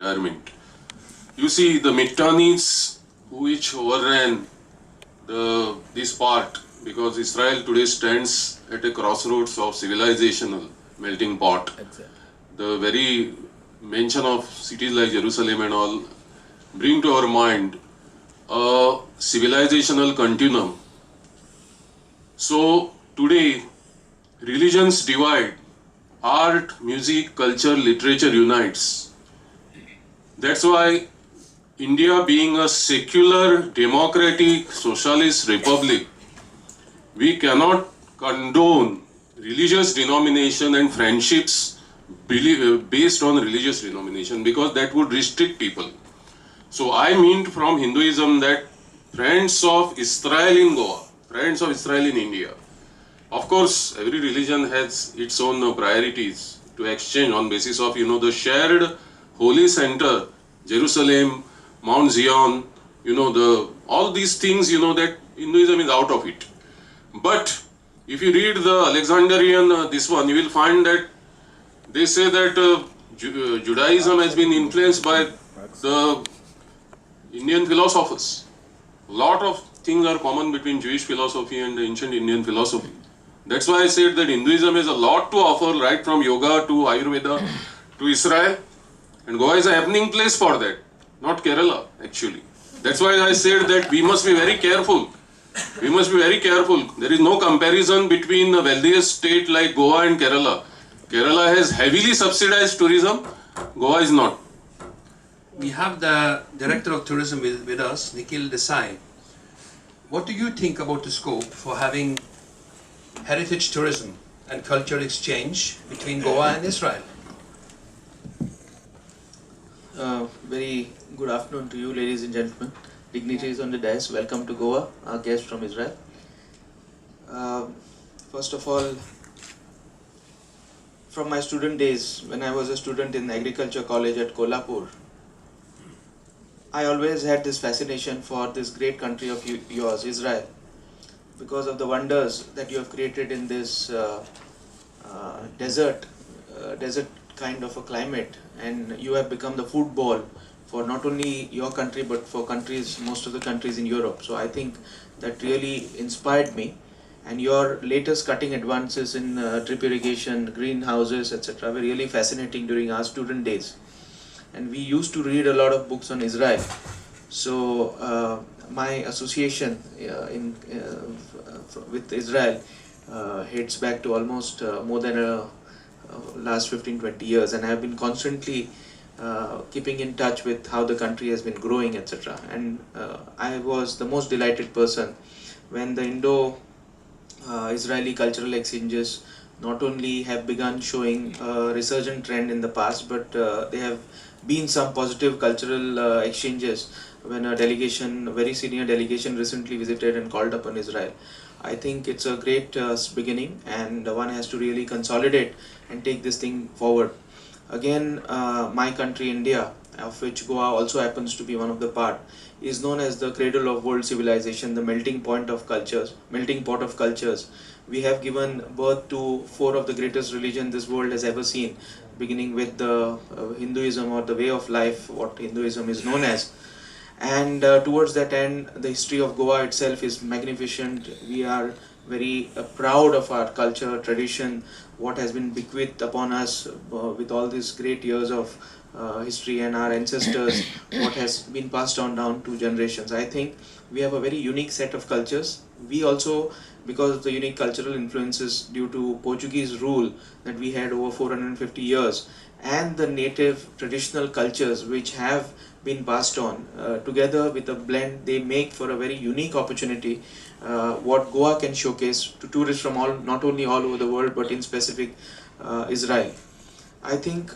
environment. You see, the Mittanis which overran this part, because Israel today stands at a crossroads of civilizational melting pot. Exactly. The very mention of cities like Jerusalem and all bring to our mind a civilizational continuum. So today, religions divide, art, music, culture, literature unites. That's why India, being a secular, democratic, socialist republic, we cannot condone religious denomination and friendships based on religious denomination, because that would restrict people. So I mean from Hinduism that friends of Israel in Goa, friends of Israel in India. Of course, every religion has its own priorities to exchange on basis of, the shared holy center, Jerusalem, Mount Zion, all these things, that Hinduism is out of it. But if you read the Alexandrian, this one, you will find that they say that Judaism has been influenced by the Indian philosophers. A lot of things are common between Jewish philosophy and the ancient Indian philosophy. That's why I said that Hinduism has a lot to offer, right from yoga to Ayurveda to Israel. And Goa is a happening place for that, not Kerala actually. That's why I said that we must be very careful. We must be very careful. There is no comparison between a wealthiest state like Goa and Kerala. Kerala has heavily subsidized tourism, Goa is not. We have the Director of Tourism with us, Nikhil Desai. What do you think about the scope for having heritage tourism and cultural exchange between Goa and Israel? Very good afternoon to you, ladies and gentlemen, dignitaries on the dais. Welcome to Goa, our guest from Israel. First of all, from my student days, when I was a student in agriculture college at Kolhapur, I always had this fascination for this great country of yours, Israel, because of the wonders that you have created in this desert kind of a climate, and you have become the football for not only your country but for most of the countries in Europe. So I think that really inspired me, and your latest cutting advances in drip irrigation, greenhouses, etc. were really fascinating during our student days. And we used to read a lot of books on Israel. So my association with Israel heads back to almost more than last 15-20 years, and I have been constantly keeping in touch with how the country has been growing, etc. And I was the most delighted person when the Indo-Israeli cultural exchanges not only have begun showing a resurgent trend in the past, but they have been some positive cultural exchanges when a very senior delegation recently visited and called upon Israel. I think it's a great beginning, and one has to really consolidate and take this thing forward. Again, my country, India, of which Goa also happens to be one of the part, is known as the cradle of world civilization, the melting pot of cultures. We have given birth to 4 of the greatest religions this world has ever seen, beginning with the Hinduism, or the way of life, what Hinduism is known as. And towards that end, the history of Goa itself is magnificent. We are very proud of our culture, tradition, what has been bequeathed upon us with all these great years of history, and our ancestors, what has been passed on down to generations. I think we have a very unique set of cultures. We also, because of the unique cultural influences due to Portuguese rule that we had over 450 years, and the native traditional cultures which have been passed on, together with a blend, they make for a very unique opportunity what Goa can showcase to tourists from not only all over the world, but in specific Israel. I think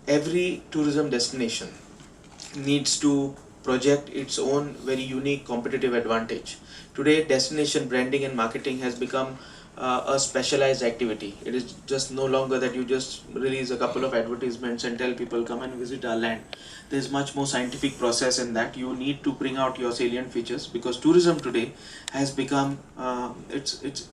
every tourism destination needs to project its own very unique competitive advantage. Today, destination branding and marketing has become a specialized activity. It is just no longer that you just release a couple of advertisements and tell people come and visit our land. There is much more scientific process in that. You need to bring out your salient features, because tourism today has become it's